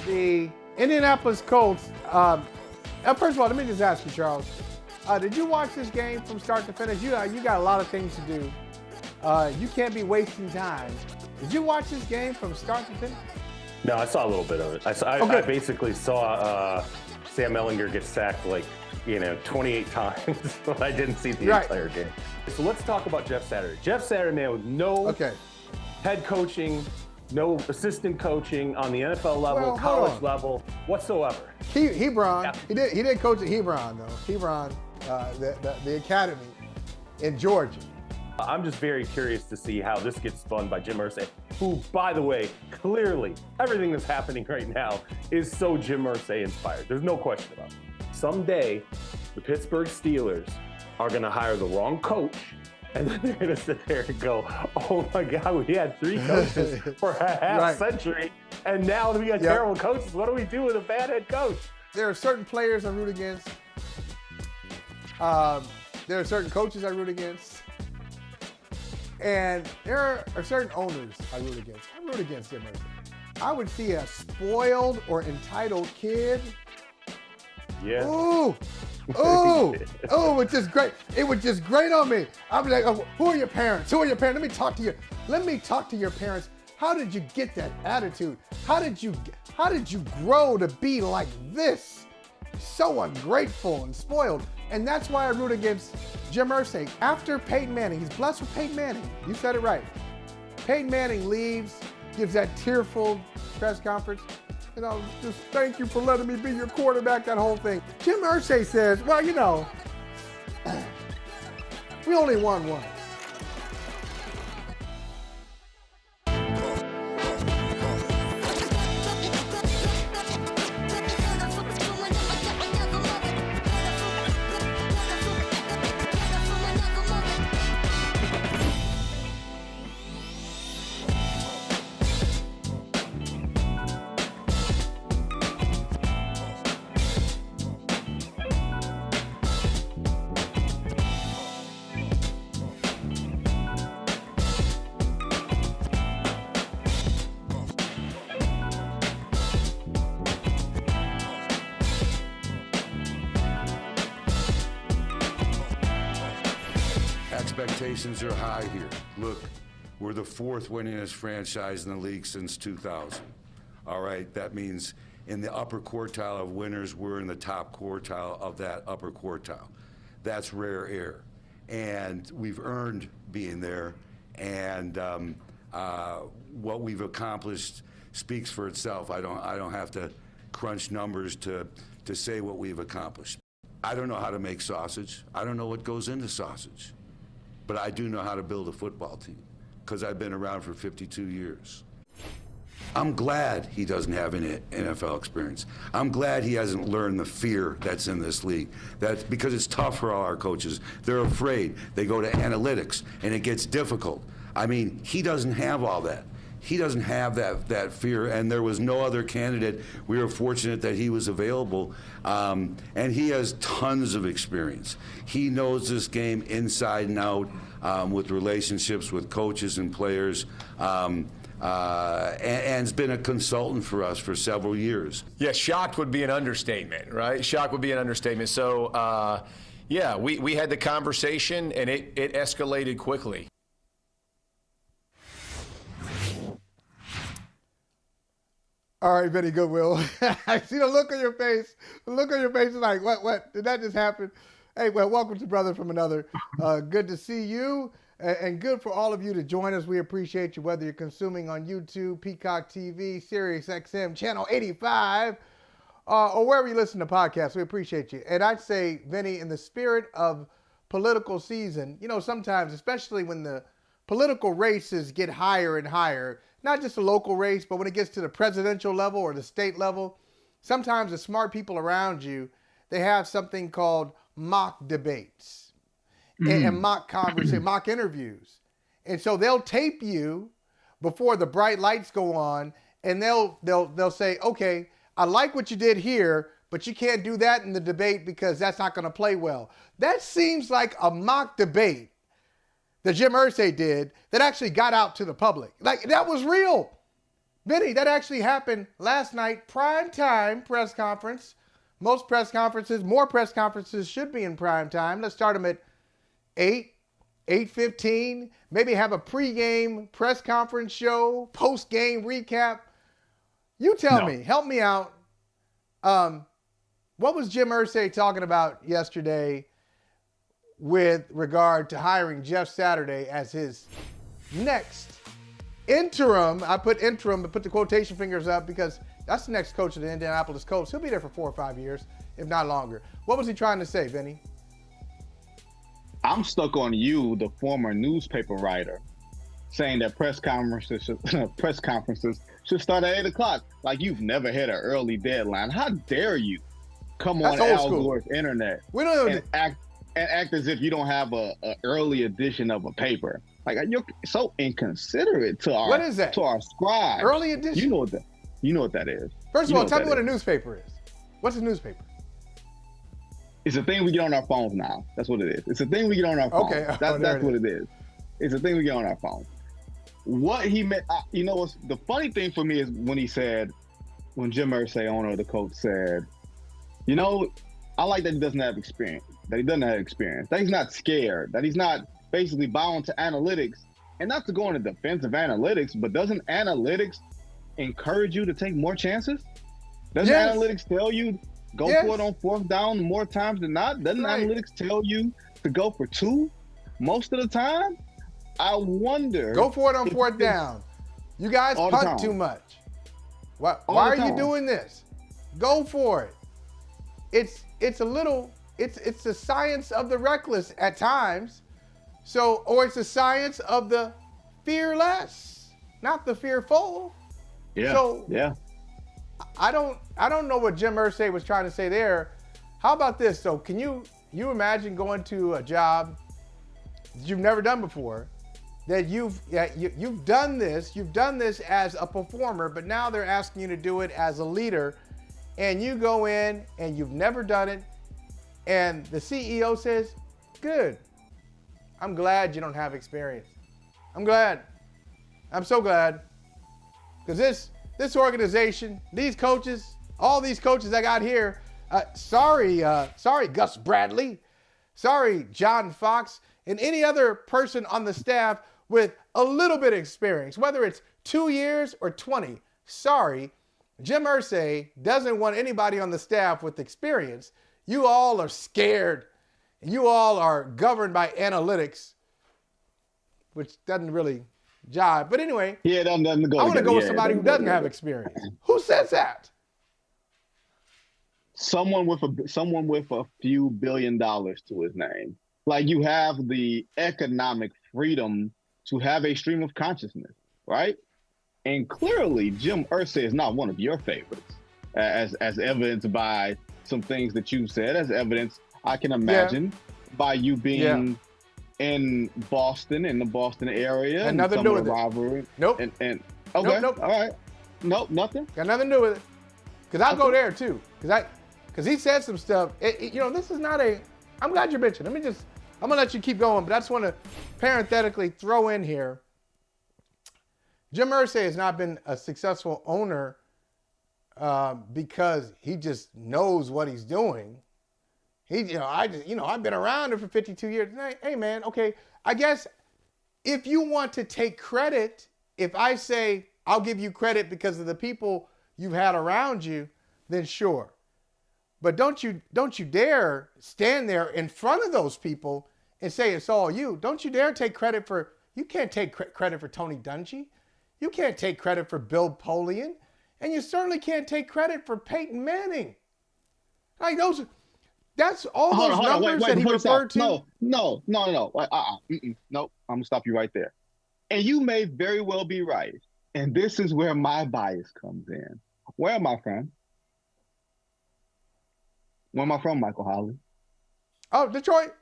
The Indianapolis Colts. First of all, let me just ask you, Charles. Did you watch this game from start to finish? You got a lot of things to do. You can't be wasting time. Did you watch this game from start to finish? No, I saw a little bit of it. I basically saw Sam Ehlinger get sacked 28 times, but I didn't see the entire game. So let's talk about Jeff Saturday. Jeff Saturday, man, with no head coaching, no assistant coaching on the NFL level, college level whatsoever. Hebron. Yeah. He did coach at Hebron though. Hebron, the academy in Georgia. I'm just very curious to see how this gets spun by Jim Irsay, who, by the way, clearly everything that's happening right now is so Jim Irsay inspired. There's no question about it. Someday, the Pittsburgh Steelers are going to hire the wrong coach, and then they're going to sit there and go, oh my God, we had 3 coaches for a half century, and now we got terrible coaches. What do we do with a bad head coach? There are certain players I root against. There are certain coaches I root against. And there are certain owners I root against. I root against Jim Irsay. I would see a spoiled or entitled kid. Yeah. Ooh, which is great. It would just grate on me. I'd be like, oh, who are your parents? Who are your parents? Let me talk to your parents. How did you get that attitude? How did you grow to be like this? So ungrateful and spoiled. And that's why I root against Jim Irsay. After Peyton Manning, he's blessed with Peyton Manning. You said it right. Peyton Manning leaves, gives that tearful press conference. Just thank you for letting me be your quarterback, that whole thing. Jim Irsay says, well, we only won one. Expectations are high here. Look, we're the 4th winningest franchise in the league since 2000. All right, that means in the upper quartile of winners, we're in the top quartile of that upper quartile. That's rare air. And we've earned being there, and what we've accomplished speaks for itself. I don't have to crunch numbers to say what we've accomplished. I don't know how to make sausage. I don't know what goes into sausage. But I do know how to build a football team because I've been around for 52 years. I'm glad he doesn't have any NFL experience. I'm glad he hasn't learned the fear that's in this league. That's because it's tough for all our coaches. They're afraid. They go to analytics, and it gets difficult. I mean, he doesn't have all that. He doesn't have that fear, and there was no other candidate. We were fortunate that he was available, and he has tons of experience. He knows this game inside and out with relationships with coaches and players, and has been a consultant for us for several years. Yeah, shocked would be an understatement, right? Shocked would be an understatement. So, yeah, we had the conversation, and it escalated quickly. All right, Vinnie Goodwill. I see the look on your face. The look on your face is like, what? Did that just happen? Hey, well, welcome to Brother from Another. Good to see you, and good for all of you to join us. We appreciate you, whether you're consuming on YouTube, Peacock TV, Sirius XM, Channel 85, or wherever you listen to podcasts. We appreciate you. And I'd say, Vinnie, in the spirit of political season, sometimes, especially when the political races get higher and higher, not just a local race, but when it gets to the presidential level or the state level, sometimes the smart people around you, they have something called mock debates and mock conversations, mock interviews. And so they'll tape you before the bright lights go on, and they'll say, okay, I like what you did here, but you can't do that in the debate because that's not going to play well. That seems like a mock debate that Jim Irsay did that actually got out to the public. Like, that was real. Vinny, that actually happened last night, prime time press conference. Most press conferences, more press conferences should be in prime time. Let's start them at 8, 8:15. Maybe have a pregame press conference show, post-game recap. You tell me, help me out. What was Jim Irsay talking about yesterday with regard to hiring Jeff Saturday as his next interim? I put interim, but put the quotation fingers up because that's the next coach of the Indianapolis Colts. He'll be there for 4 or 5 years, if not longer. What was he trying to say, Vinny? I'm stuck on you, the former newspaper writer, saying that press conferences should start at 8 o'clock. Like you've never had an early deadline. How dare you come on Al Gore's internet and act as if you don't have a early edition of a paper? Like you're so inconsiderate to our to our scribes. Early edition. You know what that is. First of all, tell me what a newspaper is. What's a newspaper? It's a thing we get on our phones now. That's what it is. It's a thing we get on our phones. Okay. That's what it is. It's a thing we get on our phones. What he meant, what's the funny thing for me is when Jim Irsay, owner of the Colts, said, I like that he doesn't have experience, that he's not scared, that he's not basically bound to analytics. And not to go into defensive analytics, but doesn't analytics encourage you to take more chances? Doesn't analytics tell you go for it on 4th down more times than not? Doesn't analytics tell you to go for 2 most of the time? I wonder. Go for it on 4th down. You guys punt too much. Why are you doing this? Go for it. It's the science of the reckless at times. Or it's the science of the fearless, not the fearful. Yeah. I don't know what Jim Irsay was trying to say there. How about this though? Can you imagine going to a job that you've never done before, that you've done this as a performer, but now they're asking you to do it as a leader, and you go in and you've never done it, and the CEO says, "Good. I'm glad you don't have experience. I'm glad. I'm so glad, because this organization, these coaches, all these coaches I got here, sorry Gus Bradley, sorry John Fox, and any other person on the staff with a little bit of experience, whether it's 2 years or 20. Sorry, Jim Irsay doesn't want anybody on the staff with experience. You all are scared. You all are governed by analytics, which doesn't really jive. But anyway, I want to go with somebody who doesn't have experience. Who says that? Someone with a few $1 billion to his name. Like you have the economic freedom to have a stream of consciousness, right? And clearly, Jim Irsay is not one of your favorites, as evidenced by some things that you've said, as evidence I can imagine by you being in Boston, in the Boston area, and nothing to do with rivalry. Nope. Okay. Nope. All right. Nope. Nothing. Got nothing to do with it. Because I'll go there too. Because he said some stuff. This is not a. I'm glad you mentioned. I'm gonna let you keep going, but I just want to parenthetically throw in here. Jim Irsay has not been a successful owner because he just knows what he's doing. I've been around it for 52 years. Hey man, okay. I guess if you want to take credit, if I say I'll give you credit because of the people you've had around you, then sure. But don't you dare stand there in front of those people and say it's all you. Don't you dare take credit for. You can't take credit for Tony Dungy. You can't take credit for Bill Polian, and you certainly can't take credit for Peyton Manning. Like those. That's all those numbers that he referred to. No. No, I'm gonna stop you right there. And you may very well be right. And this is where my bias comes in. Where am I from? Where am I from, Michael Holley? Oh, Detroit.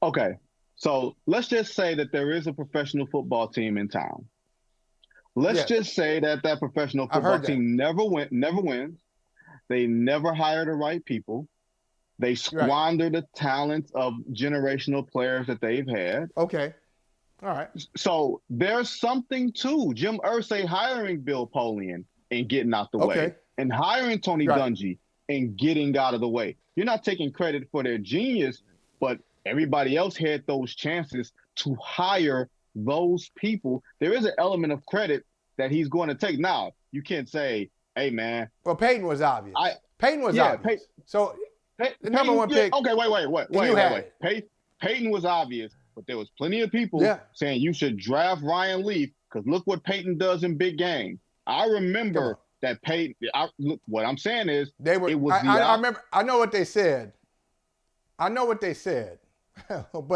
Okay. So let's just say that there is a professional football team in town. Let's just say that professional football team never wins. They never hire the right people. They squander the talents of generational players that they've had. Okay. All right. So there's something to Jim Irsay hiring Bill Polian and getting out the way, and hiring Tony Dungy and getting out of the way. You're not taking credit for their genius, but everybody else had those chances to hire those people. There is an element of credit that he's going to take. Now, you can't say, hey, man. Well, Peyton was obvious. Peyton was obvious. So the number one pick. Okay, wait. Peyton was obvious, but there was plenty of people saying you should draft Ryan Leaf because look what Peyton does in big game. I remember that Peyton. Look, what I'm saying is they were. I remember. I know what they said. But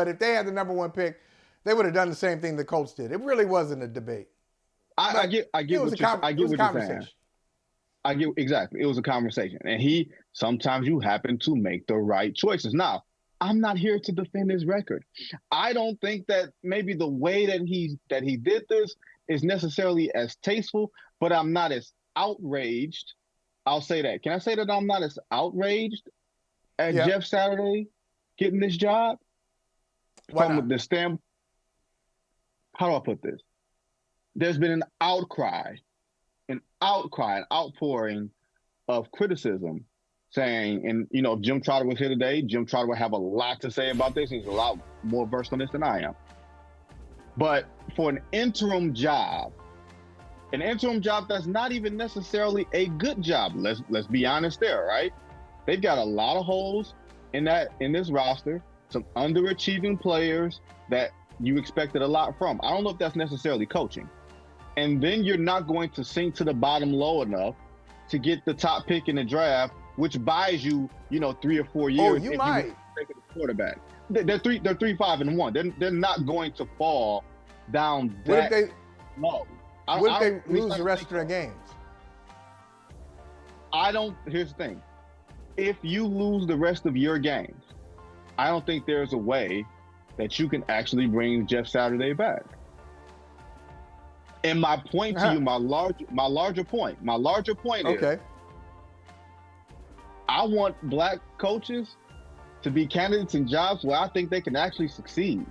if they had the number one pick, they would have done the same thing the Colts did. It really wasn't a debate. I get what you're saying. I get exactly. It was a conversation, and sometimes you happen to make the right choices. Now, I'm not here to defend his record. I don't think that maybe the way that he did this is necessarily as tasteful, but I'm not as outraged. I'll say that. Can I say that I'm not as outraged at Jeff Saturday getting this job? From the stand. How do I put this? There's been an outpouring of criticism saying, and if Jim Trotter was here today, Jim Trotter would have a lot to say about this. He's a lot more versed on this than I am. But for an interim job that's not even necessarily a good job, let's be honest there, right? They've got a lot of holes in this roster, some underachieving players that you expected a lot from. I don't know if that's necessarily coaching. And then you're not going to sink to the bottom low enough to get the top pick in the draft, which buys you, 3 or 4 years. Oh, you might take a quarterback. They're 3-5-1. They're not going to fall down that low. What if they lose the rest of their games? Here's the thing. If you lose the rest of your games, I don't think there's a way that you can actually bring Jeff Saturday back. And my point to you, my larger point is, I want black coaches to be candidates in jobs where I think they can actually succeed,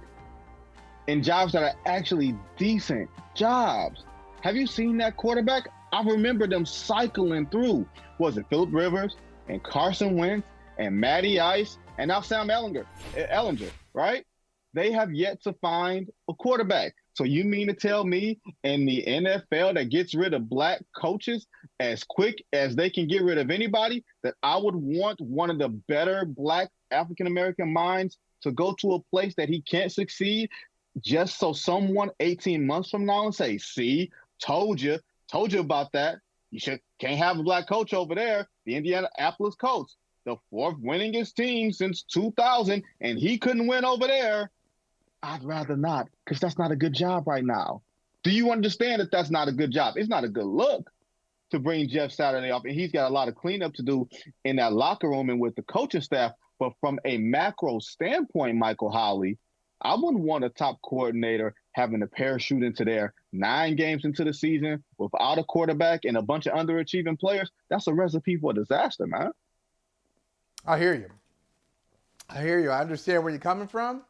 in jobs that are actually decent jobs. Have you seen that quarterback? I remember them cycling through. Was it Phillip Rivers and Carson Wentz and Matty Ice and now Sam Ellinger, right? They have yet to find a quarterback. So you mean to tell me in the NFL that gets rid of black coaches as quick as they can get rid of anybody, that I would want one of the better black African-American minds to go to a place that he can't succeed just so someone 18 months from now and say, see, told you about that. Can't have a black coach over there. The Indianapolis Colts, the fourth winningest team since 2000, and he couldn't win over there. I'd rather not, because that's not a good job right now. Do you understand that that's not a good job? It's not a good look to bring Jeff Saturday off, and he's got a lot of cleanup to do in that locker room and with the coaching staff. But from a macro standpoint, Michael Holley, I wouldn't want a top coordinator having to parachute into their 9 games into the season without a quarterback and a bunch of underachieving players. That's a recipe for disaster, man. I hear you. I understand where you're coming from.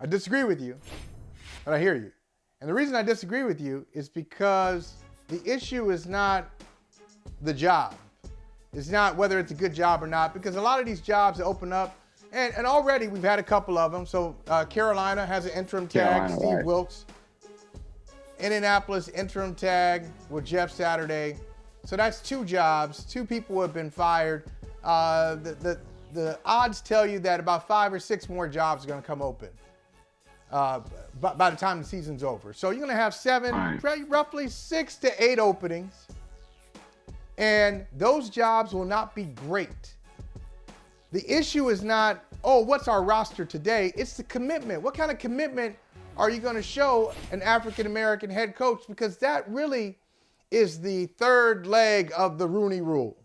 I disagree with you, but I hear you. And the reason I disagree with you is because the issue is not the job. It's not whether it's a good job or not, because a lot of these jobs that open up, and already we've had a couple of them. So Carolina has an interim tag, Steve Wilkes. Indianapolis, interim tag with Jeff Saturday. So that's 2 jobs. 2 people who have been fired. The odds tell you that about 5 or 6 more jobs are going to come open by the time the season's over. So you're going to have 7, roughly 6 to 8 openings. And those jobs will not be great. The issue is not, what's our roster today? It's the commitment. What kind of commitment are you going to show an African-American head coach? Because that really is the third leg of the Rooney Rule.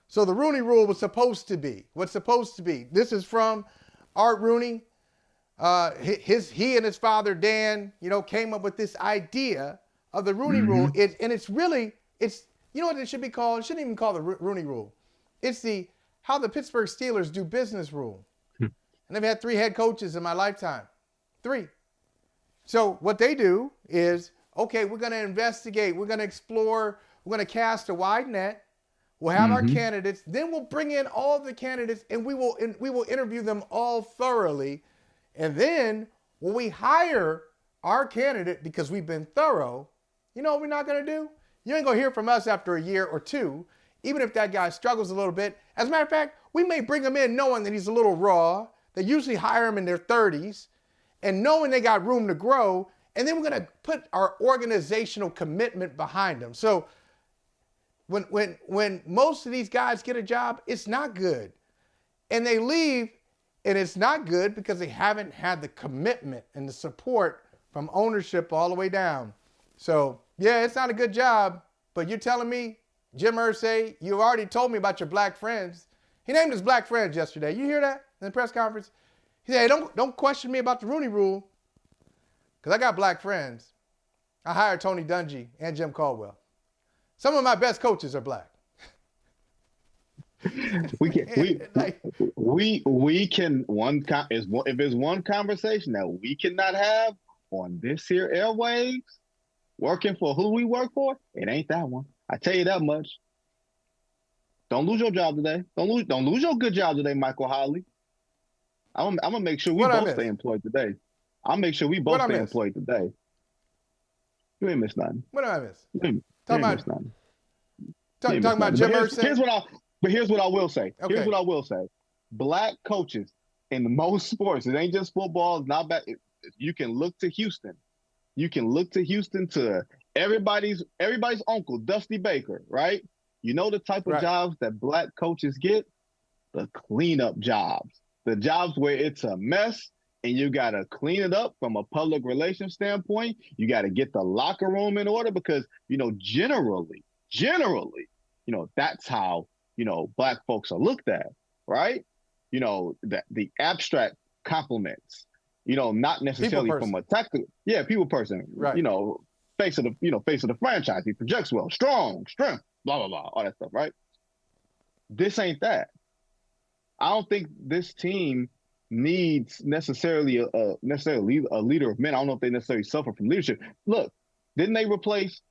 So the Rooney Rule was supposed to be, this is from Art Rooney. He and his father, Dan, came up with this idea of the Rooney Rule. It's you know what it should be called? It shouldn't even call the Rooney Rule. It's how the Pittsburgh Steelers do business rule. And they've had 3 head coaches in my lifetime. 3. So what they do is, okay, we're going to investigate, we're going to explore, we're going to cast a wide net. We'll have our candidates, then we'll bring in all the candidates and we will interview them all thoroughly. And then when we hire our candidate, because we've been thorough, you know what we're not going to do? You ain't going to hear from us after a year or two, even if that guy struggles a little bit. As a matter of fact, we may bring him in knowing that he's a little raw. They usually hire him in their 30s and knowing they got room to grow. And then we're going to put our organizational commitment behind them. So when most of these guys get a job, it's not good. And they leave, and it's not good because they haven't had the commitment and the support from ownership all the way down. So, yeah, it's not a good job, but you're telling me, Jim Irsay, you already told me about your black friends. He named his black friends yesterday. You hear that in the press conference? He said, hey, don't question me about the Rooney Rule because I got black friends. I hired Tony Dungy and Jim Caldwell. Some of my best coaches are black. We can if there's one conversation that we cannot have on this here airwaves, working for who we work for, it ain't that one. I tell you that much. Don't lose your job today. Don't lose your good job today, Michael Holley. I'm gonna make sure we both stay employed today. I'll make sure we both stay employed today. You ain't miss nothing. What did I miss? Talking about Jim Irsay. Here's what I will say. Okay. Here's what I will say. Black coaches in most sports, it ain't just football, it's not bad. You can look to Houston. You can look to Houston to everybody's uncle, Dusty Baker, right? You know the type of jobs that black coaches get? The cleanup jobs. The jobs where it's a mess and you got to clean it up from a public relations standpoint. You got to get the locker room in order because, generally, that's how, black folks are looked at, right? The abstract compliments, not necessarily from a tactical, people person, right. Face of the franchise. He projects well, strength, blah, blah, blah, all that stuff, right? This ain't that. I don't think this team needs necessarily a leader of men. I don't know if they necessarily suffer from leadership. Look, didn't they replace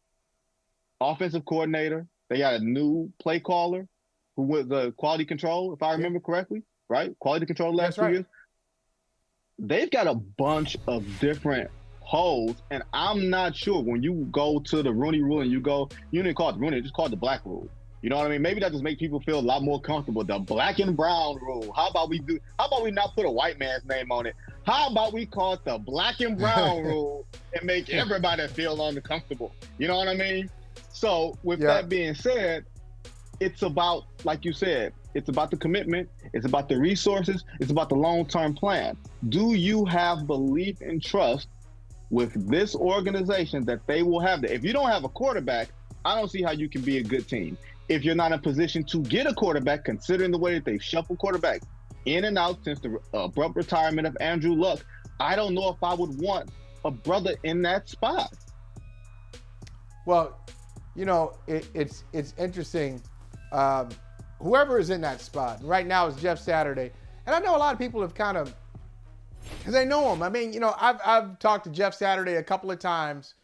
offensive coordinator? They got a new play caller who was the quality control, if I remember correctly, right? Quality control the last 2 years. They've got a bunch of different holes, and I'm not sure when you go to the Rooney Rule and you didn't call it the Rooney, just call it the Black Rule. You know what I mean? Maybe that just makes people feel a lot more comfortable. The black and brown rule. How about we not put a white man's name on it? How about we call it the black and brown rule and make everybody feel uncomfortable? You know what I mean? So with that being said, it's about, like you said, it's about the commitment. It's about the resources. It's about the long-term plan. Do you have belief and trust with this organization that they will have that? If you don't have a quarterback, I don't see how you can be a good team. If you're not in a position to get a quarterback, considering the way that they've shuffled quarterbacks in and out since the abrupt retirement of Andrew Luck, I don't know if I would want a brother in that spot. Well, it's interesting. Whoever is in that spot right now is Jeff Saturday, and I know a lot of people have kind of, because they know him. I mean, I've talked to Jeff Saturday a couple of times,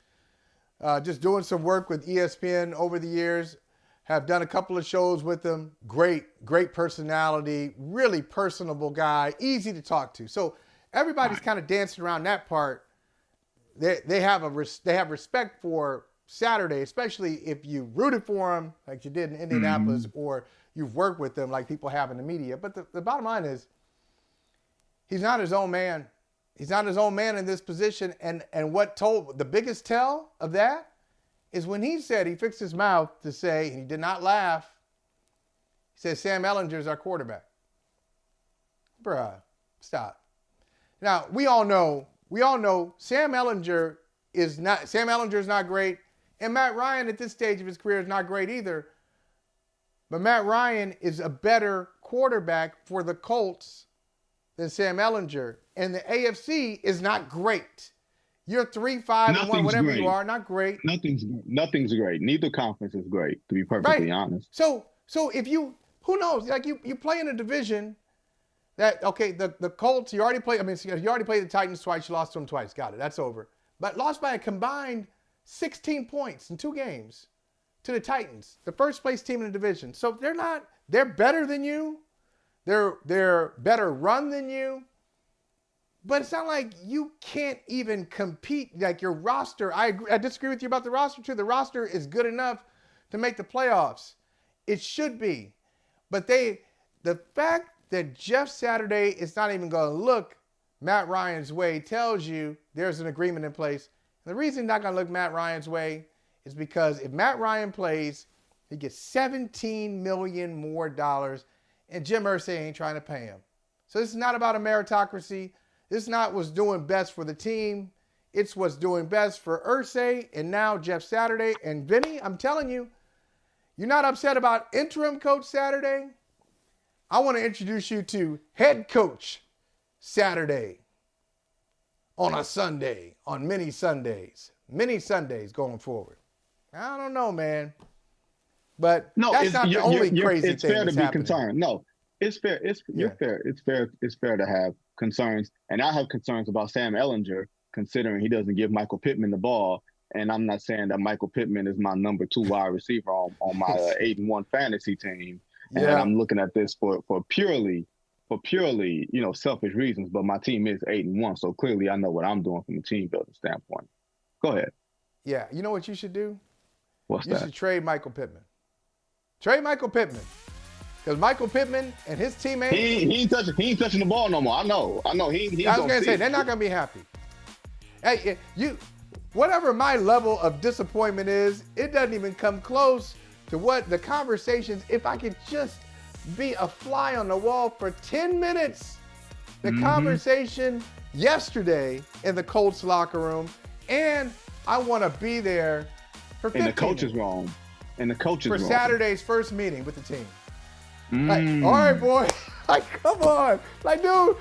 just doing some work with ESPN over the years. Have done a couple of shows with him. Great personality, really personable guy, easy to talk to. So everybody's kind of dancing around that part. They have respect for Saturday, especially if you rooted for him like you did in Indianapolis, or you've worked with them like people have in the media. But the bottom line is, he's not his own man. He's not his own man in this position. And the biggest tell of that is when he fixed his mouth to say, and he did not laugh, he said, Sam Ehlinger's our quarterback. Bruh, stop. Now, we all know Sam Ehlinger is not great, and Matt Ryan at this stage of his career is not great either. But Matt Ryan is a better quarterback for the Colts than Sam Ehlinger. And the AFC is not great. You're 3-5-1, whatever great. You are, not great. Nothing's great. Neither conference is great, to be perfectly honest. So if who knows? Like you play in a division that, okay, the Colts, you already played the Titans twice, you lost to them twice. Got it. That's over. but lost by a combined 16 points in 2 games to the Titans, the first place team in the division. So they're better than you. They're better run than you. But it's not like you can't even compete. Like your roster, I disagree with you about the roster too. The roster is good enough to make the playoffs. It should be. But the fact that Jeff Saturday is not even going to look Matt Ryan's way tells you there's an agreement in place. And the reason he's not going to look Matt Ryan's way is because if Matt Ryan plays, he gets $17 million more, and Jim Irsay ain't trying to pay him. So this is not about a meritocracy. This is not what's doing best for the team. It's what's doing best for Irsay and now Jeff Saturday. And Vinny, I'm telling you, you're not upset about interim coach Saturday? I want to introduce you to head coach Saturday on a Sunday, on many Sundays going forward. I don't know, man. But no, that's not the only crazy thing. It's fair to be happening. concerned. No, it's fair. Fair. It's fair to have concerns, and I have concerns about Sam Ehlinger, considering he doesn't give Michael Pittman the ball. And I'm not saying that Michael Pittman is my number 2 wide receiver on my 8-1 fantasy team. And I'm looking at this for purely selfish reasons. But my team is 8-1, so clearly I know what I'm doing from a team building standpoint. Go ahead. Yeah, you know what you should do? What's you that? You should trade Michael Pittman. Trade Michael Pittman. Because Michael Pittman and his teammates... He ain't touching the ball no more. I know. I was going to say, they're not going to be happy. Hey, whatever my level of disappointment is, it doesn't even come close to what the conversations, if I could just be a fly on the wall for 10 minutes, the conversation yesterday in the Colts locker room, and I want to be there for 15 in the coach's room. For Saturday's first meeting with the team. Like, all right, boy. Like, come on. Like, dude.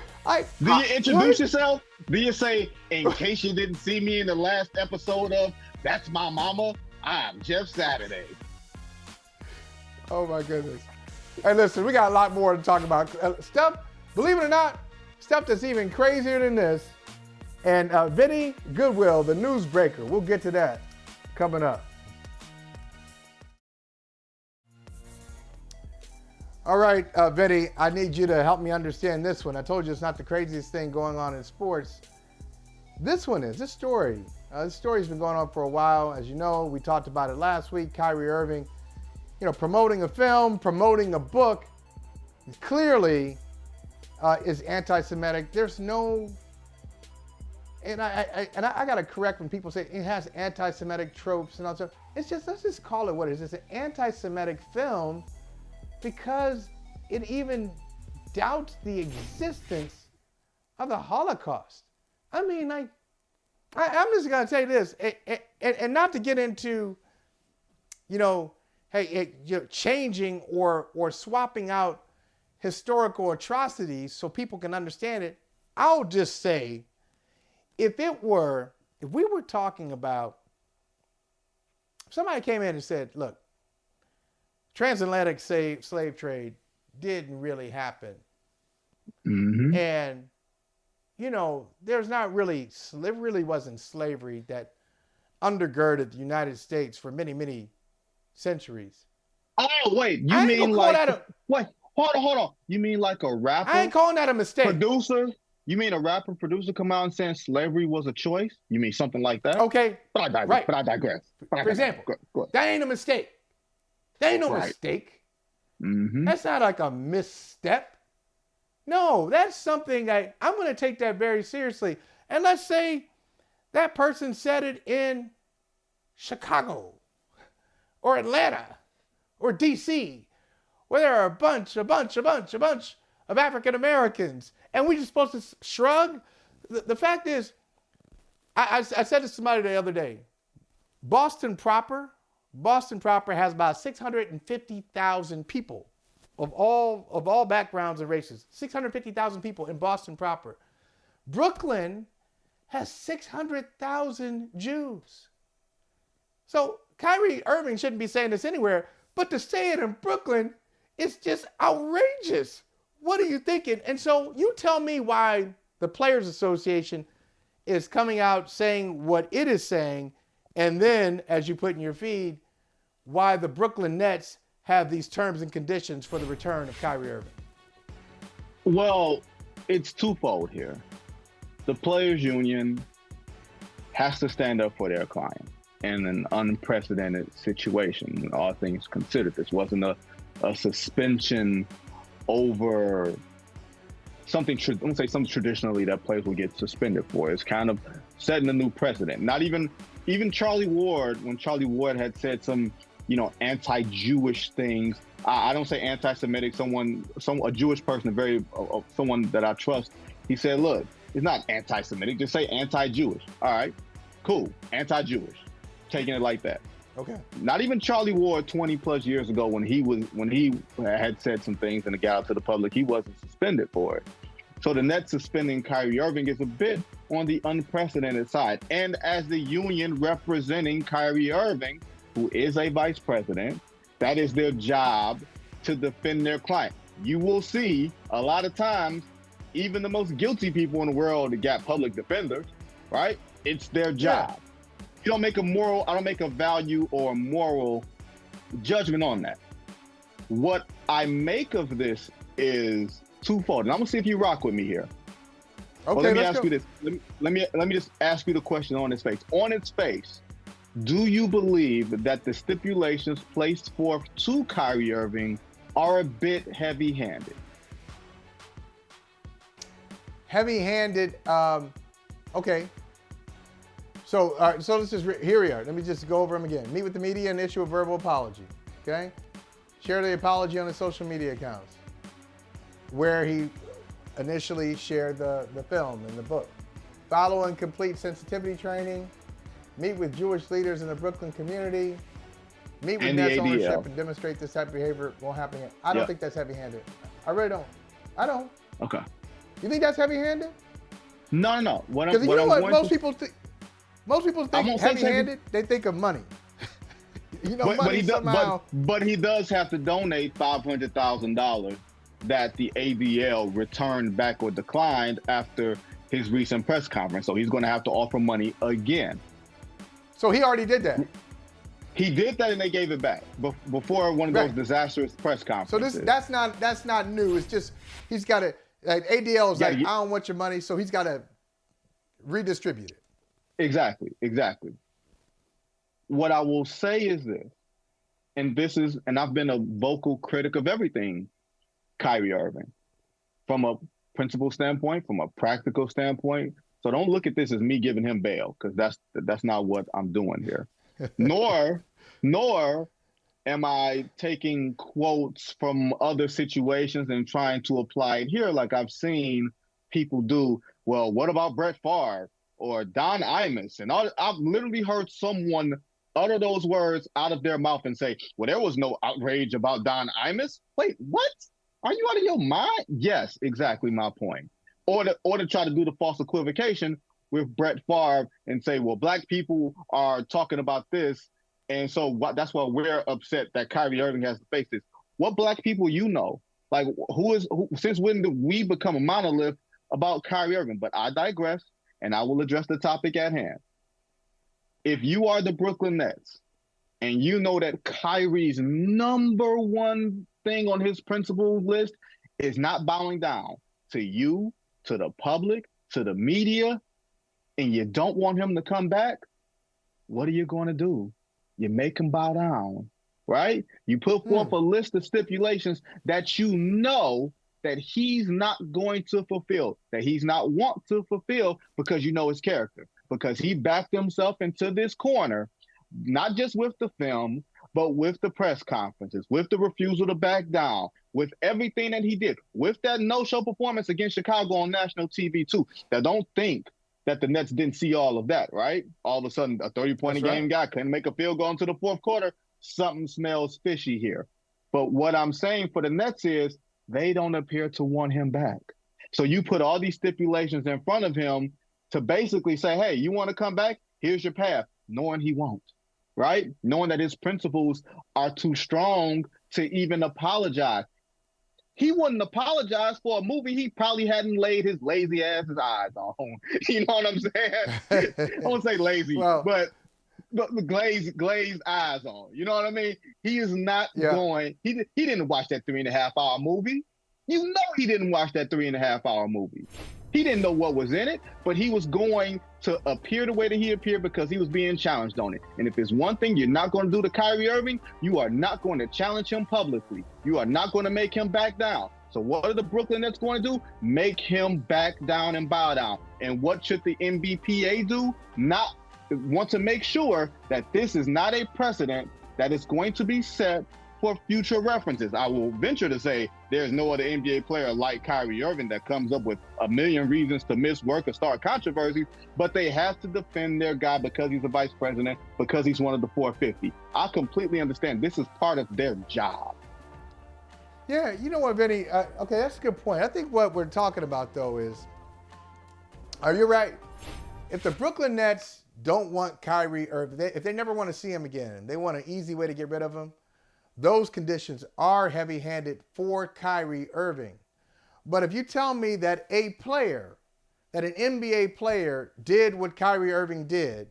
Do you introduce yourself? Do you say, in case you didn't see me in the last episode of That's My Mama, I'm Jeff Saturday. Oh, my goodness. Hey, listen, we got a lot more to talk about. Stuff, believe it or not, stuff that's even crazier than this. And Vinnie Goodwill, the newsbreaker. We'll get to that coming up. All right, Vinnie, I need you to help me understand this one. I told you it's not the craziest thing going on in sports. This story. This story's been going on for a while. As you know, we talked about it last week. Kyrie Irving, promoting a film, promoting a book, clearly is anti-Semitic. There's no, and I got to correct when people say it has anti-Semitic tropes and all that. It's just, let's just call it what it is. It's an anti-Semitic film because it even doubts the existence of the Holocaust. I mean, like, I'm just going to say this, and not to get into, changing or swapping out historical atrocities so people can understand it. I'll just say, if we were talking about, somebody came in and said, look, transatlantic slave trade didn't really happen. Mm-hmm. And, there's not really, there really wasn't slavery that undergirded the United States for many, many centuries. Oh, wait, you mean like, wait, hold on. You mean like a rapper? I ain't calling that a mistake. Producer? You mean a rapper producer come out and saying slavery was a choice? You mean something like that? Okay. But I digress. Right. But I digress. For example, go ahead. That ain't a mistake. That ain't no mistake. Mm-hmm. That's not like a misstep. No, that's something I'm going to take that very seriously. And let's say that person said it in Chicago or Atlanta or DC, where there are a bunch of African Americans, and we just supposed to shrug. The fact is, I said this to somebody the other day. Boston proper has about 650,000 people of all backgrounds and races. 650,000 people in Boston proper. Brooklyn has 600,000 Jews. So Kyrie Irving shouldn't be saying this anywhere, but to say it in Brooklyn, it's just outrageous. What are you thinking? And so you tell me why the Players Association is coming out saying what it is saying, and then, as you put in your feed, why the Brooklyn Nets have these terms and conditions for the return of Kyrie Irving? Well, it's twofold here. The players' union has to stand up for their client in an unprecedented situation, all things considered. This wasn't a suspension over something, I'm gonna say something traditionally that players will get suspended for. It's kind of setting a new precedent. Not even Charlie Ward, when Charlie Ward had said some, anti-Jewish things. I don't say anti-Semitic. A Jewish person, someone that I trust. He said, "Look, it's not anti-Semitic. Just say anti-Jewish." All right, cool. Anti-Jewish, taking it like that. Okay. Not even Charlie Ward 20 plus years ago when he had said some things and it got out to the public, he wasn't suspended for it. So the Nets suspending Kyrie Irving is a bit on the unprecedented side. And as the union representing Kyrie Irving, who is a vice president, that is their job to defend their client. You will see a lot of times, even the most guilty people in the world that got public defenders, right? It's their job. Yeah. You don't make I don't make a value or a moral judgment on that. What I make of this is twofold, and I'm gonna see if you rock with me here. Okay, well, let me ask you this. Let me just ask you the question on its face. On its face, do you believe that the stipulations placed forth to Kyrie Irving are a bit heavy-handed? Heavy-handed. Okay. So, all right, so let's just, here we are. Let me just go over them again. Meet with the media and issue a verbal apology, okay? Share the apology on his social media accounts, where he initially shared the film and the book. Follow and complete sensitivity training. Meet with Jewish leaders in the Brooklyn community. Meet with Nets ownership and demonstrate this type of behavior won't happen again. I don't think that's heavy-handed. I really don't. I don't. Okay. You think that's heavy-handed? No. Because you know what most people think? Most people think heavy-handed, they think of money. Money somehow. But he does have to donate $500,000 that the ABL returned back or declined after his recent press conference. So he's going to have to offer money again. So he already did that. He did that and they gave it back before one of those disastrous press conferences. So that's not new. It's just he's got to, ADL is I don't want your money, so he's got to redistribute it. Exactly. What I will say is this, and I've been a vocal critic of everything Kyrie Irving, from a principle standpoint, from a practical standpoint. So don't look at this as me giving him bail, because that's not what I'm doing here. Nor am I taking quotes from other situations and trying to apply it here, like I've seen people do. Well, what about Brett Favre or Don Imus? And I've literally heard someone utter those words out of their mouth and say, well, there was no outrage about Don Imus. Wait, what? Are you out of your mind? Yes, exactly my point. Or to try to do the false equivocation with Brett Favre and say, well, black people are talking about this, and so that's why we're upset that Kyrie Irving has to face this. What black people Like, who since when did we become a monolith about Kyrie Irving? But I digress, and I will address the topic at hand. If you are the Brooklyn Nets, and you know that Kyrie's number one thing on his principles list is not bowing down to you, to the public, to the media, and you don't want him to come back, what are you going to do? You make him bow down, right? You put forth a list of stipulations that you know that he's not going to fulfill, that he's not want to fulfill, because you know his character, because he backed himself into this corner, not just with the film, but with the press conferences, with the refusal to back down, with everything that he did, with that no-show performance against Chicago on national TV too. Now, don't think that the Nets didn't see all of that, right? All of a sudden, a 30-point-a-game guy couldn't make a field goal into the fourth quarter. Something smells fishy here. But what I'm saying for the Nets is they don't appear to want him back. So you put all these stipulations in front of him to basically say, hey, you want to come back? Here's your path, knowing he won't. Right? Knowing that his principles are too strong to even apologize. he wouldn't apologize for a movie he probably hadn't laid his lazy ass's eyes on. You know what I'm saying? I won't say lazy, Well, but glazed eyes on. You know what I mean? He is not going. He didn't watch that 3.5 hour movie. You know he didn't watch that 3.5 hour movie. He didn't know what was in it, but he was going to appear the way that he appeared because he was being challenged on it. And if it's one thing you're not going to do to Kyrie Irving, you are not going to challenge him publicly. You are not going to make him back down. So what are the Brooklyn Nets going to do? Make him back down and bow down. And what should the NBPA do? Not want to make sure that this is not a precedent that is going to be set for future references. I will venture to say there's no other NBA player like Kyrie Irving that comes up with a million reasons to miss work or start controversies, but they have to defend their guy because he's a vice president, because he's one of the 450. I completely understand. This is part of their job. Yeah, you know what, Vinny? Okay, that's a good point. I think what we're talking about, though, is, are you right? If the Brooklyn Nets don't want Kyrie Irving, if they never want to see him again, they want an easy way to get rid of him, those conditions are heavy-handed for Kyrie Irving. But if you tell me that an NBA player did what Kyrie Irving did,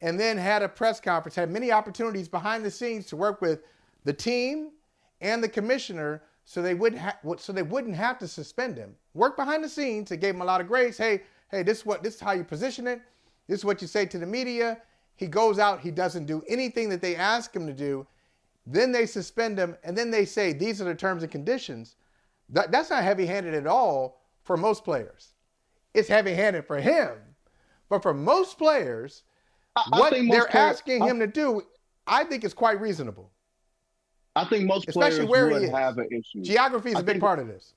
and then had a press conference, had many opportunities behind the scenes to work with the team and the commissioner so they wouldn't have to suspend him, work behind the scenes, and gave him a lot of grace. Hey, this is how you position it. This is what you say to the media. He goes out, he doesn't do anything that they ask him to do. Then they suspend him, and then they say, these are the terms and conditions. That's not heavy-handed at all for most players. It's heavy-handed for him. But for most players, what they're asking him to do, I think is quite reasonable. I think most players would have an issue. Geography is a big part of this.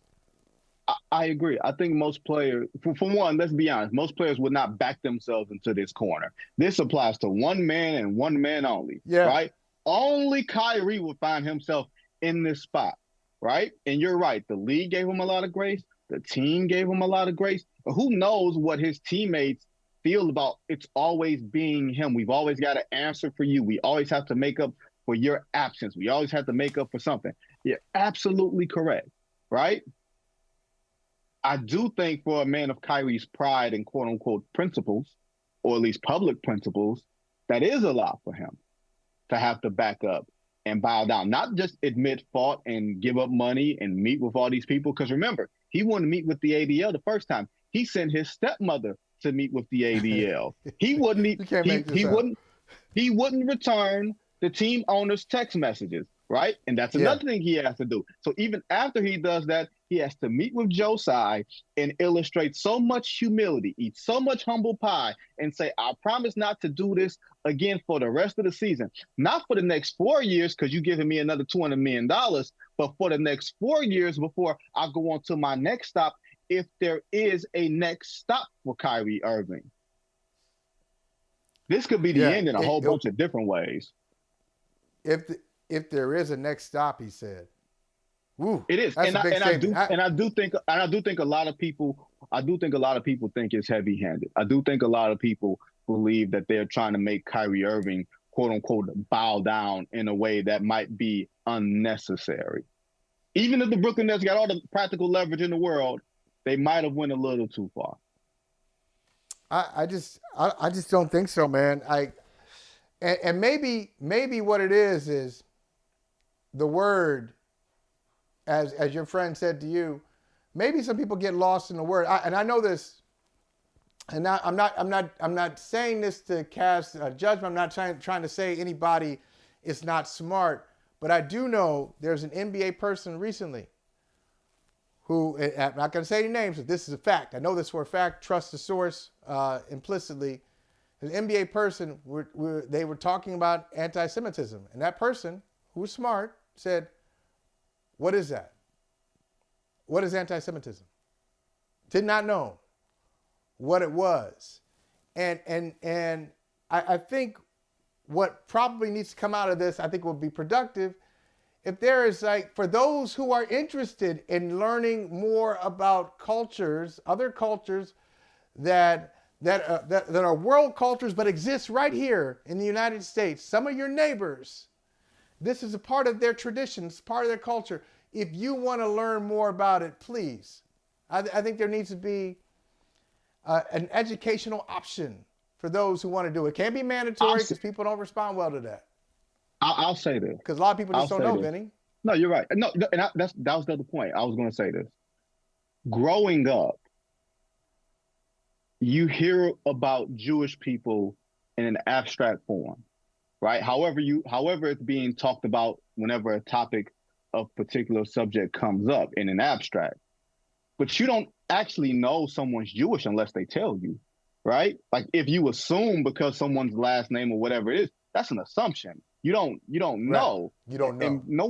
I agree. I think most players, for one, let's be honest, most players would not back themselves into this corner. This applies to one man and one man only, right? Only Kyrie would find himself in this spot, right? And you're right. The league gave him a lot of grace. The team gave him a lot of grace. But who knows what his teammates feel about it's always being him. We've always got to answer for you. We always have to make up for your absence. We always have to make up for something. You're absolutely correct, right? I do think for a man of Kyrie's pride and quote-unquote principles, or at least public principles, that is a lot for him to have to back up and bow down, not just admit fault and give up money and meet with all these people. Because remember, he wouldn't meet with the ADL the first time. He sent his stepmother to meet with the ADL. He wouldn't he wouldn't return the team owner's text messages, right? And that's another thing he has to do. So even after he does that, he has to meet with Joe Tsai and illustrate so much humility, eat so much humble pie, and say, I promise not to do this again for the rest of the season. Not for the next 4 years, because you're giving me another $200 million, but for the next 4 years before I go on to my next stop, if there is a next stop for Kyrie Irving. This could be the end in a whole bunch of different ways. If there is a next stop, he said. Woo, it is, and I do think a lot of people think it's heavy-handed. I do think a lot of people believe that they're trying to make Kyrie Irving, quote unquote, bow down in a way that might be unnecessary. Even if the Brooklyn Nets got all the practical leverage in the world, they might have went a little too far. I just don't think so, man. And maybe what it is the word. As your friend said to you, maybe some people get lost in the word. And I know this, and I'm not saying this to cast a judgment. I'm not trying to say anybody is not smart, but I do know there's an NBA person recently who, I'm not going to say any names, but this is a fact. I know this for a fact. Trust the source implicitly. An NBA person, they were talking about anti-Semitism, and that person who was smart said, what is that? What is anti-Semitism? Did not know what it was. And I think what probably needs to come out of this, I think would be productive, if there is for those who are interested in learning more about cultures, other cultures that are world cultures but exist right here in the United States, some of your neighbors, this is a part of their traditions, part of their culture. if you want to learn more about it, please. I think there needs to be an educational option for those who want to do it. It can't be mandatory because people don't respond well to that. I'll say this. Because a lot of people just don't know, Vinny. No, you're right. No, and that was the other point. I was going to say this. Growing up, you hear about Jewish people in an abstract form, right? However it's being talked about whenever a topic of particular subject comes up in an abstract. But you don't actually know someone's Jewish unless they tell you, right? Like if you assume because someone's last name or whatever it is, that's an assumption. You don't know. You don't know. And no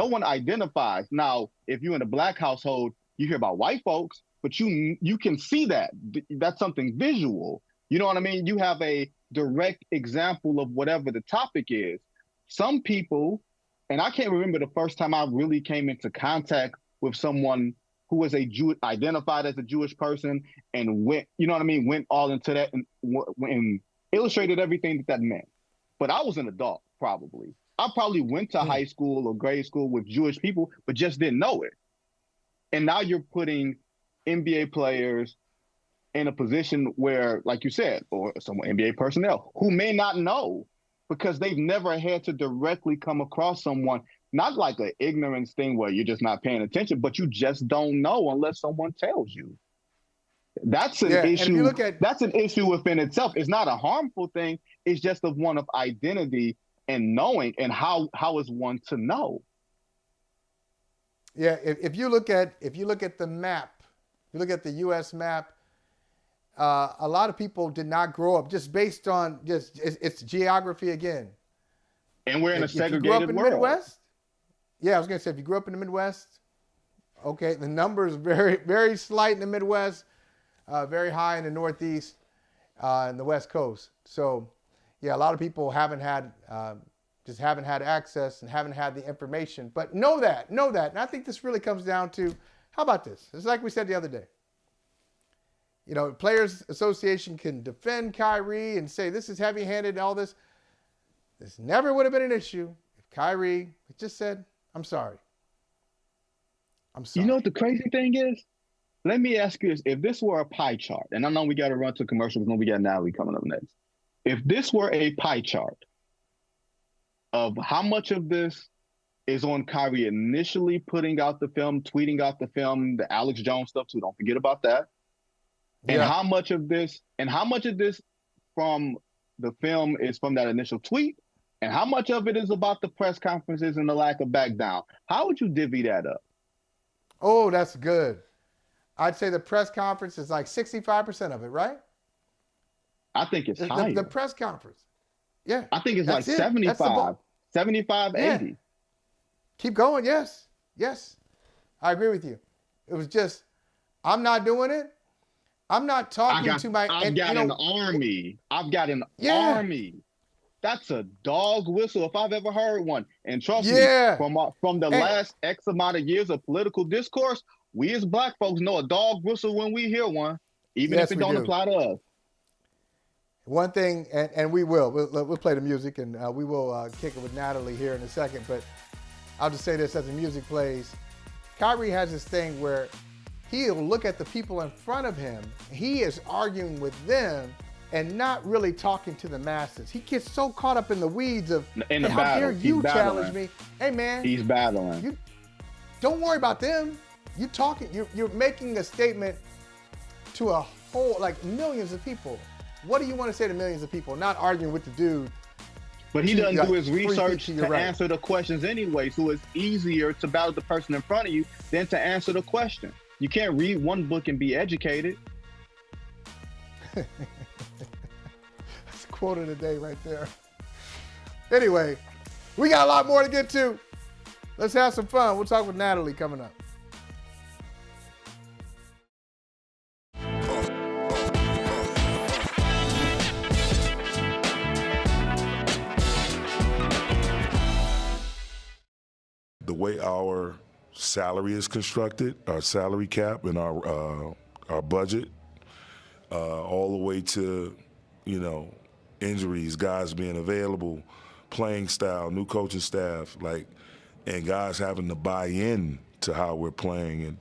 one identifies. Now, if you're in a black household, you hear about white folks, but you can see that. That's something visual. You know what I mean? You have a direct example of whatever the topic is. Some people, and I can't remember the first time I really came into contact with someone who was identified as a Jewish person and went all into that and illustrated everything that meant. But I was an adult, probably. I probably went to high school or grade school with Jewish people, but just didn't know it. And now you're putting NBA players in a position where, like you said, or some NBA personnel who may not know because they've never had to directly come across someone, not like an ignorance thing where you're just not paying attention, but you just don't know unless someone tells you. That's an issue. That's an issue within itself. It's not a harmful thing. It's just one of identity and knowing, and how is one to know? Yeah, if you look at the map, you look at the U.S. map, a lot of people did not grow up just based on it's geography again. And we're in a segregated world. If you grew up in world. the Midwest, yeah, I was gonna say if you grew up in the Midwest, okay, the numbers very, very slight in the Midwest, very high in the Northeast, and the West Coast. So, yeah, a lot of people haven't had access and haven't had the information. But know that. And I think this really comes down to, how about this? It's like we said the other day. You know, Players Association can defend Kyrie and say this is heavy-handed and all this. This never would have been an issue if Kyrie just said, I'm sorry. I'm sorry. You know what the crazy thing is? Let me ask you this. If this were a pie chart, and I know we got to run to commercials and we got Natalie coming up next. If this were a pie chart of how much of this is on Kyrie initially putting out the film, tweeting out the film, the Alex Jones stuff too, don't forget about that. And how much of this from the film is from that initial tweet, and how much of it is about the press conferences and the lack of back down? How would you divvy that up? Oh, that's good. I'd say the press conference is like 65% of it, right? I think it's higher. The press conference. Yeah. I think it's like 75, 75, yeah. 80. Keep going. Yes. I agree with you. It was just, I'm not doing it. I'm not talking to my... I've got an army. That's a dog whistle if I've ever heard one. And trust me, from the last X amount of years of political discourse, we as black folks know a dog whistle when we hear one, even if it don't apply to us. One thing, and we'll play the music, and we will kick it with Natalie here in a second, but I'll just say this as the music plays. Kyrie has this thing where he'll look at the people in front of him. He is arguing with them and not really talking to the masses. He gets so caught up in the weeds of, how dare you challenge me? Hey, man. He's battling. Don't worry about them. You're making a statement to a whole, like millions of people. What do you want to say to millions of people? Not arguing with the dude. But he doesn't do his research to answer the questions anyway, so it's easier to battle the person in front of you than to answer the question. You can't read one book and be educated. That's a quote of the day right there. Anyway, we got a lot more to get to. Let's have some fun. We'll talk with Natalie coming up. The way our salary is constructed, our salary cap and our budget, all the way to, injuries, guys being available, playing style, new coaching staff, like and guys having to buy in to how we're playing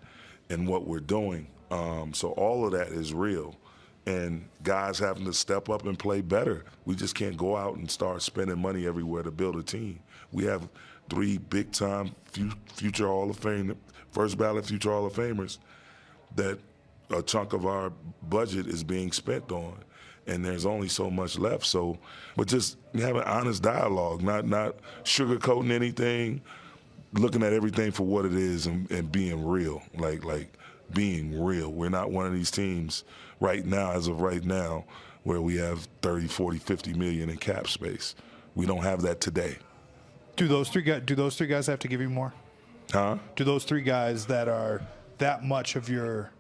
and what we're doing. So all of that is real. And guys having to step up and play better. We just can't go out and start spending money everywhere to build a team. We have 3 big-time future Hall of Fame, first ballot future Hall of Famers that a chunk of our budget is being spent on. And there's only so much left. So, but just having honest dialogue, not sugarcoating anything, looking at everything for what it is and being real, like being real. We're not one of these teams right now, as of right now, where we have 30, 40, 50 million in cap space. We don't have that today. Do those three guys have to give you more? Huh? Do those 3 guys that are that much of your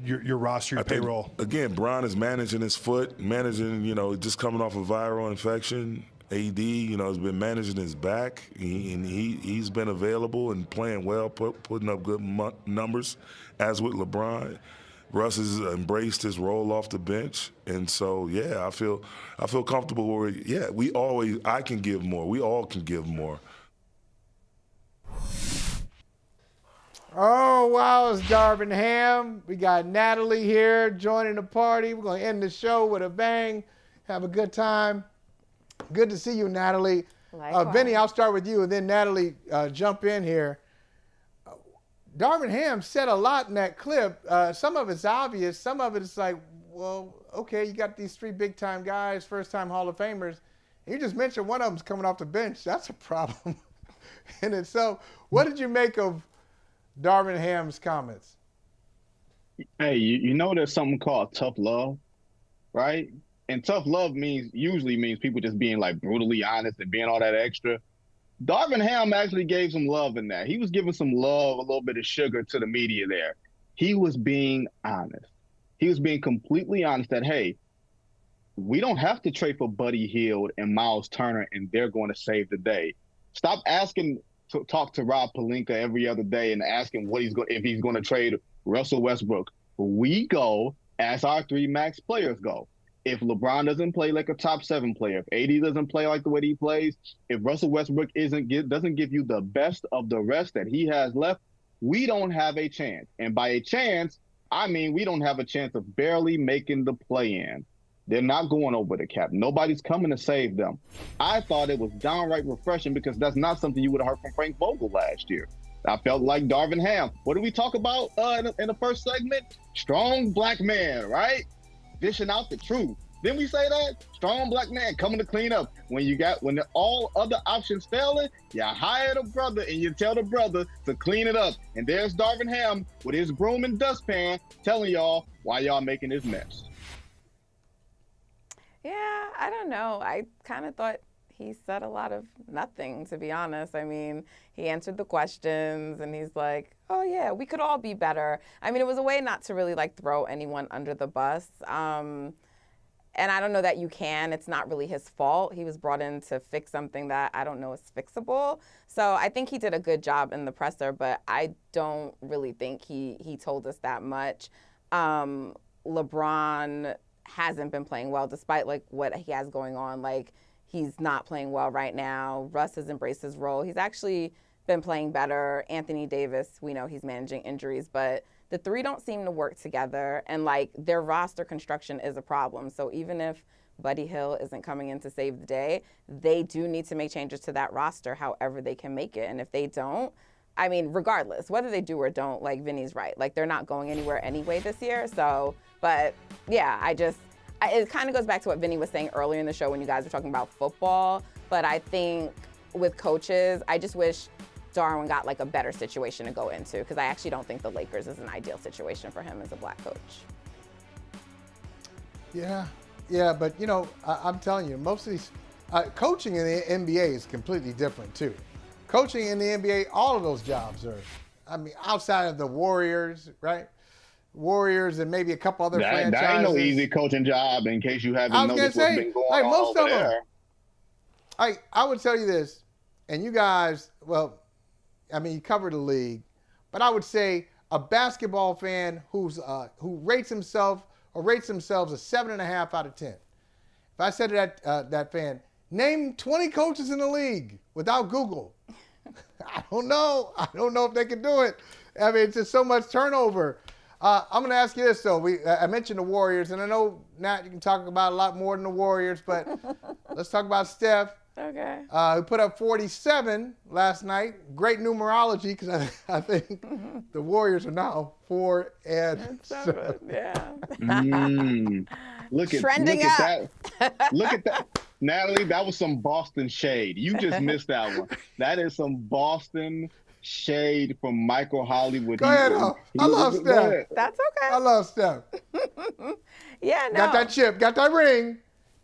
roster, your payroll? Again, Bron is managing his foot, just coming off a viral infection. AD, has been managing his back, and he's been available and playing well, putting up good numbers, as with LeBron. Russ has embraced his role off the bench, and so I feel comfortable where I can give more. We all can give more. Oh, wow, it's Darvin Ham. We got Natalie here joining the party. We're going to end the show with a bang. Have a good time. Good to see you, Natalie. Vinnie, I'll start with you, and then Natalie, jump in here. Darvin Ham said a lot in that clip. Some of it's obvious. Some of it's like, well, okay, you got these 3 big-time guys, first-time Hall of Famers. You just mentioned one of them's coming off the bench. That's a problem in itself. What did you make of Darvin Ham's comments? Hey, you know there's something called tough love, right? And tough love usually means people just being like brutally honest and being all that extra. Darvin Ham actually gave some love in that. He was giving some love, a little bit of sugar to the media there. He was being honest. He was being completely honest that, hey, we don't have to trade for Buddy Hield and Miles Turner and they're going to save the day. Stop asking to talk to Rob Pelinka every other day and asking if he's going to trade Russell Westbrook. We go as our 3 max players go. If LeBron doesn't play like a top 7 player, if AD doesn't play like the way he plays, if Russell Westbrook doesn't give you the best of the rest that he has left, we don't have a chance. And by a chance, I mean we don't have a chance of barely making the play-in. They're not going over the cap. Nobody's coming to save them. I thought it was downright refreshing because that's not something you would have heard from Frank Vogel last year. I felt like Darvin Ham. What did we talk about in the first segment? Strong black man, right? Dishing out the truth. Didn't we say that? Strong black man coming to clean up. When all other options failing, you hire the brother and you tell the brother to clean it up. And there's Darvin Ham with his broom and dustpan telling y'all why y'all making this mess. Yeah, I don't know. I kind of thought he said a lot of nothing, to be honest. I mean, he answered the questions and he's like, oh yeah, we could all be better. I mean, it was a way not to really like throw anyone under the bus. And I don't know that you can. It's not really his fault. He was brought in to fix something that I don't know is fixable. So I think he did a good job in the presser, but I don't really think he told us that much. LeBron hasn't been playing well despite like what he has going on. Like, he's not playing well right now. Russ has embraced his role. He's actually been playing better. Anthony Davis, we know he's managing injuries, but the 3 don't seem to work together, and like their roster construction is a problem. So even if Buddy Hield isn't coming in to save the day, they do need to make changes to that roster however they can make it. And if they don't, I mean, regardless, whether they do or don't, like Vinny's right. Like, they're not going anywhere anyway this year. So, but yeah, it kind of goes back to what Vinny was saying earlier in the show when you guys were talking about football. But I think with coaches, I just wish Darvin got like a better situation to go into, because I actually don't think the Lakers is an ideal situation for him as a black coach. Yeah, but I'm telling you, most of these coaching in the NBA is completely different too. Coaching in the NBA, all of those jobs are, I mean, outside of the Warriors, right? Warriors and maybe a couple other franchises. That ain't no easy coaching job, in case you haven't noticed what's been going on most over of there. Them, I would tell you this, and you guys, well, I mean, you cover the league, but I would say a basketball fan who rates themselves a 7.5 out of 10. If I said to that fan, name 20 coaches in the league without Google, I don't know. I don't know if they can do it. I mean, it's just so much turnover. I'm going to ask you this, though. I mentioned the Warriors, and I know, Nat, you can talk about a lot more than the Warriors, but let's talk about Steph. Okay. Who put up 47 last night. Great numerology, because I think the Warriors are now 4 and 7. Yeah. Look at that. Look at that. Natalie, that was some Boston shade. You just missed that one. That is some Boston shade from Michael Hollywood. Go ahead, I love Steph. That's okay. I love Steph. Yeah, no. Got that chip, got that ring.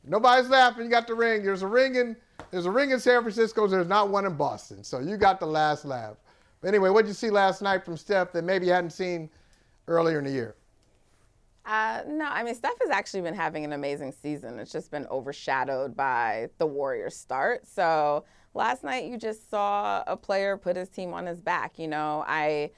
Nobody's laughing. You got the ring. There's a ring in San Francisco. There's not one in Boston. So you got the last laugh. But anyway, what did you see last night from Steph that maybe you hadn't seen earlier in the year? No, I mean, Steph has actually been having an amazing season. It's just been overshadowed by the Warriors' start. So last night you just saw a player put his team on his back. You know, I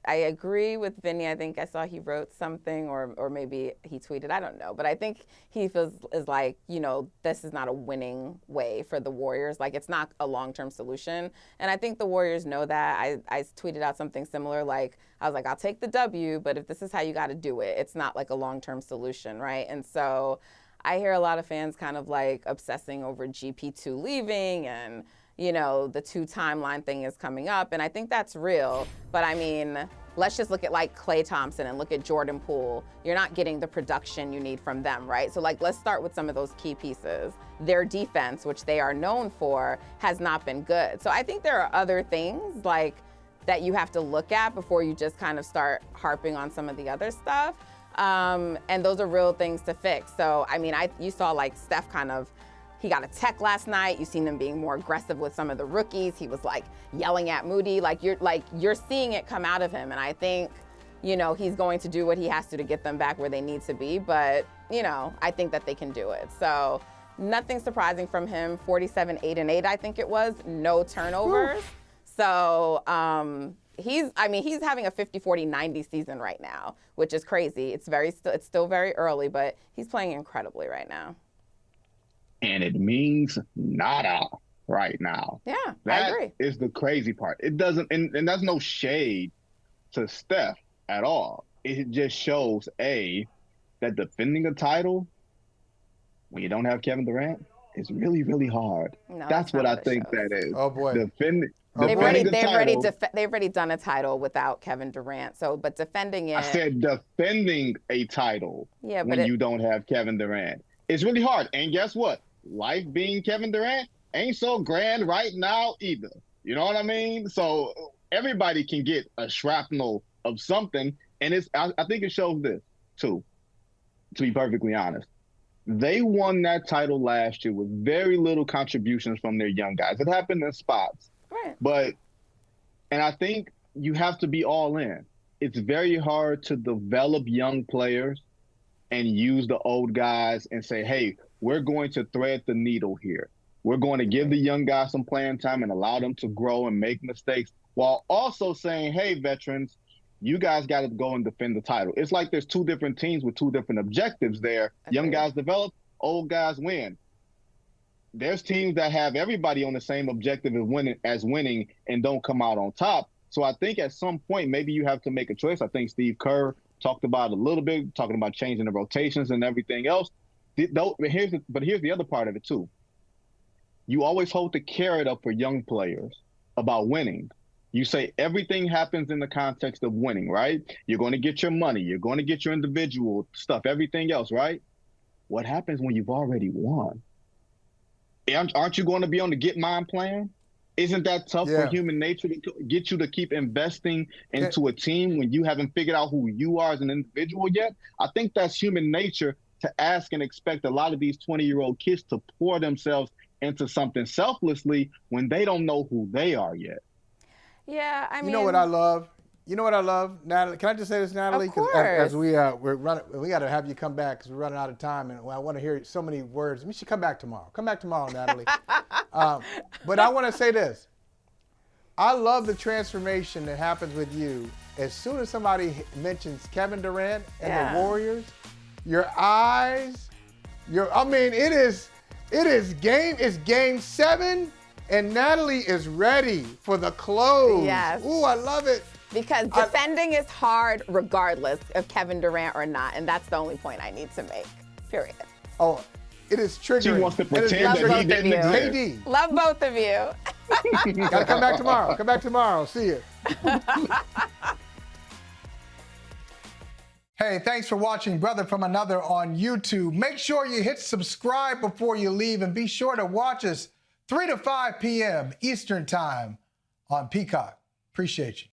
agree with Vinny. I think I saw he wrote something or maybe he tweeted. I don't know. But I think he feels is like, you know, this is not a winning way for the Warriors. Like, it's not a long-term solution. And I think the Warriors know that. I tweeted out something similar. Like, I was like, I'll take the W, but if this is how you got to do it, it's not like a long-term solution, right? And so I hear a lot of fans kind of like obsessing over GP2 leaving and, you know, the 2 timeline thing is coming up. And I think that's real. But I mean, let's just look at like Klay Thompson and look at Jordan Poole. You're not getting the production you need from them, right? So like, let's start with some of those key pieces. Their defense, which they are known for, has not been good. So I think there are other things like that you have to look at before you just kind of start harping on some of the other stuff. And those are real things to fix. So, I mean, you saw like Steph he got a tech last night. You've seen him being more aggressive with some of the rookies. He was like yelling at Moody. You're seeing it come out of him. And I think, you know, he's going to do what he has to get them back where they need to be. But, you know, I think that they can do it. So nothing surprising from him. 47, 8 and 8, I think it was. No turnovers. Woo. So he's having a 50-40-90 season right now, which is crazy. It's still very early, but he's playing incredibly right now. And it means nada right now. Yeah, I agree. That is the crazy part. It doesn't, and that's no shade to Steph at all. It just shows, that defending a title when you don't have Kevin Durant is really, really hard. No, that's what I think that is. Oh, boy. They've already done a title without Kevin Durant. So, but defending it. I said defending a title when you don't have Kevin Durant. It's really hard. And guess what? Life being Kevin Durant ain't so grand right now either. You know what I mean? So everybody can get a shrapnel of something. And I think it shows this, too, to be perfectly honest. They won that title last year with very little contributions from their young guys. It happened in spots. Right. And I think you have to be all in. It's very hard to develop young players and use the old guys and say, hey, we're going to thread the needle here. We're going to give the young guys some playing time and allow them to grow and make mistakes while also saying, hey, veterans, you guys got to go and defend the title. It's like there's 2 different teams with 2 different objectives there. Okay. Young guys develop, old guys win. There's teams that have everybody on the same objective as winning and don't come out on top. So I think at some point, maybe you have to make a choice. I think Steve Kerr talked about it a little bit, talking about changing the rotations and everything else. But here's the other part of it too. You always hold the carrot up for young players about winning. You say everything happens in the context of winning, right? You're going to get your money. You're going to get your individual stuff, everything else, right? What happens when you've already won? Aren't you going to be on the get mine plan? Isn't that tough for human nature to get you to keep investing into a team when you haven't figured out who you are as an individual yet? I think that's human nature to ask and expect a lot of these 20-year-old kids to pour themselves into something selflessly when they don't know who they are yet. Yeah, I mean. You know what I love? Natalie? Can I just say this, Natalie? Of course. As we're running, we got to have you come back because we're running out of time, and I want to hear so many words. We should come back tomorrow. Come back tomorrow, Natalie. But I want to say this. I love the transformation that happens with you. As soon as somebody mentions Kevin Durant and the Warriors, your eyes, it's game 7 And Natalie is ready for the close. Yes. Ooh, I love it. Because defending is hard regardless of Kevin Durant or not, and that's the only point I need to make, period. Oh, it is triggering. She wants to pretend Love that both he of didn't you. exist. KD. Love both of you. Gotta come back tomorrow. Come back tomorrow. See you. Hey, thanks for watching Brother from Another on YouTube. Make sure you hit subscribe before you leave, and be sure to watch us 3 to 5 p.m. Eastern Time on Peacock. Appreciate you.